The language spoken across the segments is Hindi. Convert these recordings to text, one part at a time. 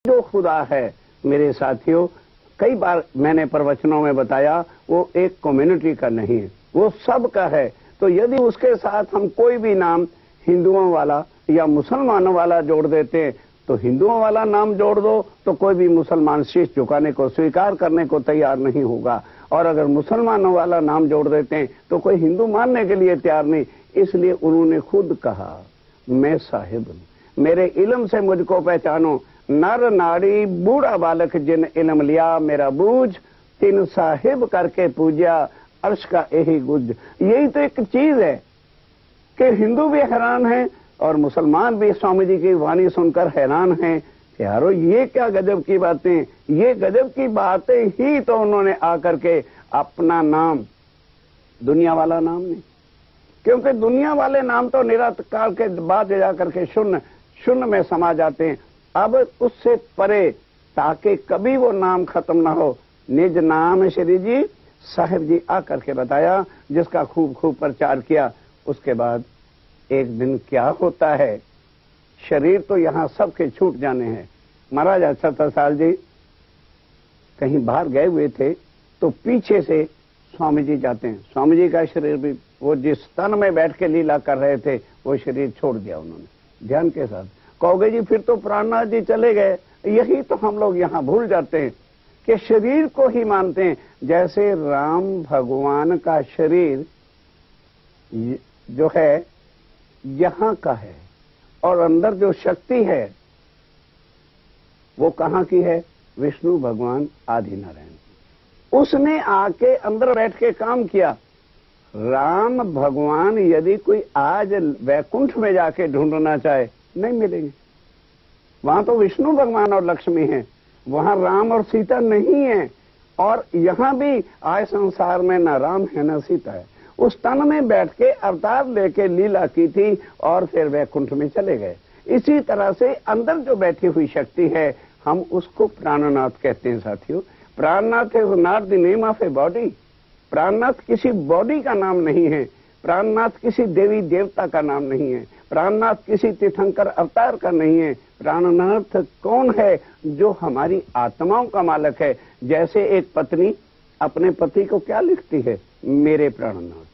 जो खुदा है मेरे साथियों, कई बार मैंने प्रवचनों में बताया, वो एक कम्युनिटी का नहीं है, वो सबका है। तो यदि उसके साथ हम कोई भी नाम हिंदुओं वाला या मुसलमानों वाला जोड़ देते हैं, तो हिंदुओं वाला नाम जोड़ दो तो कोई भी मुसलमान शीश झुकाने को, स्वीकार करने को तैयार नहीं होगा। और अगर मुसलमानों वाला नाम जोड़ देते हैं तो कोई हिंदू मानने के लिए तैयार नहीं। इसलिए उन्होंने खुद कहा, मैं साहिब हूं, मेरे इल्म से मुझको पहचानो, नर नारी बूढ़ा बालक जिन इल्म लिया, मेरा बूझ तिन साहिब करके पूजा, अर्श का यही गुज। यही तो एक चीज है कि हिंदू भी हैरान हैं और मुसलमान भी स्वामी जी की वाणी सुनकर हैरान हैं। यारो, ये क्या गजब की बातें, ये गजब की बातें ही तो उन्होंने आकर के अपना नाम दुनिया वाला नाम नहीं, क्योंकि दुनिया वाले नाम तो निरंतर काल के बाद जाकर के शून्य शून्य में समा जाते हैं। अब उससे परे, ताकि कभी वो नाम खत्म ना हो, निज नाम श्री जी साहिब जी आकर के बताया, जिसका खूब खूब प्रचार किया। उसके बाद एक दिन क्या होता है, शरीर तो यहां सबके छूट जाने हैं। महाराज 78 साल जी कहीं बाहर गए हुए थे, तो पीछे से स्वामी जी जाते हैं। स्वामी जी का शरीर भी, वो जिस तन में बैठ के लीला कर रहे थे, वो शरीर छोड़ दिया उन्होंने ध्यान के साथ। कहोगे जी फिर तो प्राणनाथ जी चले गए। यही तो हम लोग यहां भूल जाते हैं कि शरीर को ही मानते हैं। जैसे राम भगवान का शरीर जो है यहां का है, और अंदर जो शक्ति है वो कहां की है? विष्णु भगवान आदि नारायण। उसने आके अंदर बैठ के काम किया। राम भगवान यदि कोई आज वैकुंठ में जाके ढूंढना चाहे, नहीं मिलेंगे। वहां तो विष्णु भगवान और लक्ष्मी हैं, वहां राम और सीता नहीं है। और यहां भी आए संसार में न राम है न सीता है। उस तन में बैठ के अवतार लेके लीला की थी और फिर वैकुंठ में चले गए। इसी तरह से अंदर जो बैठी हुई शक्ति है, हम उसको प्राणनाथ कहते हैं साथियों। Prannath is not the name of a body. Prannath किसी बॉडी का नाम नहीं है, प्राणनाथ किसी देवी देवता का नाम नहीं है, प्राणनाथ किसी तीर्थंकर अवतार का नहीं है। प्राणनाथ कौन है? जो हमारी आत्माओं का मालिक है। जैसे एक पत्नी अपने पति को क्या लिखती है? मेरे प्राणनाथ।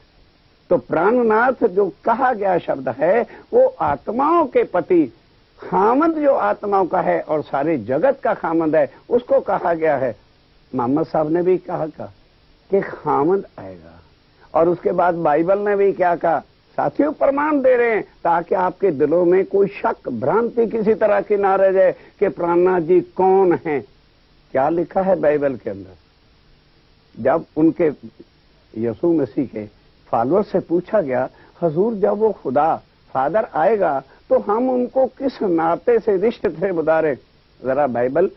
तो प्राणनाथ जो कहा गया शब्द है, वो आत्माओं के पति, खामद जो आत्माओं का है और सारे जगत का खामद है, उसको कहा गया है। मोहम्मद साहब ने भी कहा कि खामद आएगा। और उसके बाद बाइबल ने भी क्या कहा? साथियों प्रमाण दे रहे हैं ताकि आपके दिलों में कोई शक भ्रांति किसी तरह की ना रह जाए कि प्राणनाथ जी कौन हैं। क्या लिखा है बाइबल के अंदर? जब उनके यीशु मसीह के फॉलोअर से पूछा गया, हजूर जब वो खुदा फादर आएगा तो हम उनको किस नाते से रिश्ते से बुधारे? जरा बाइबल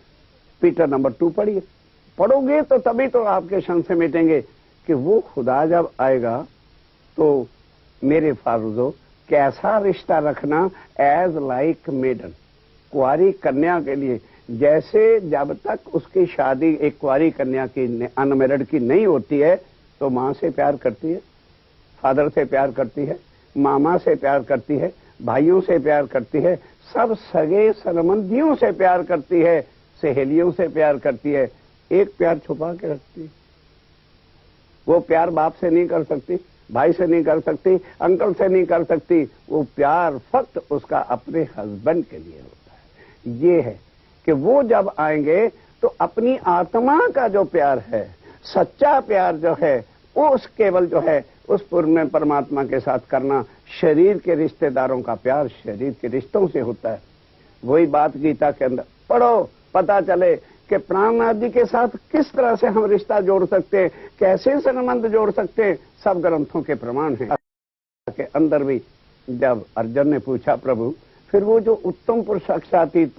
पीटर नंबर 2 पढ़िए, पढ़ोगे तो तभी तो आपके संशय मिटेंगे कि वो खुदा जब आएगा तो मेरे फारूजो कैसा रिश्ता रखना एज लाइक मेडन, कुंवारी कन्या के लिए। जैसे जब तक उसकी शादी एक कुंवारी कन्या की अनमेरिड की नहीं होती है, तो मां से प्यार करती है, फादर से प्यार करती है, मामा से प्यार करती है, भाइयों से प्यार करती है, सब सगे संबंधियों से प्यार करती है, सहेलियों से प्यार करती है। एक प्यार छुपा के रखती है। वो प्यार बाप से नहीं कर सकती, भाई से नहीं कर सकती, अंकल से नहीं कर सकती। वो प्यार फक्त उसका अपने हस्बैंड के लिए होता है। ये है कि वो जब आएंगे तो अपनी आत्मा का जो प्यार है, सच्चा प्यार जो है, वो उस केवल जो है उस पूर्ण में परमात्मा के साथ करना। शरीर के रिश्तेदारों का प्यार शरीर के रिश्तों से होता है। वही बात गीता के अंदर पढ़ो, पता चले कि प्राणनाथ जी के साथ किस तरह से हम रिश्ता जोड़ सकते हैं, कैसे संबंध जोड़ सकते हैं। सब ग्रंथों के प्रमाण हैं। के अंदर भी जब अर्जुन ने पूछा प्रभु, फिर वो जो उत्तम पुरुष साक्षातीत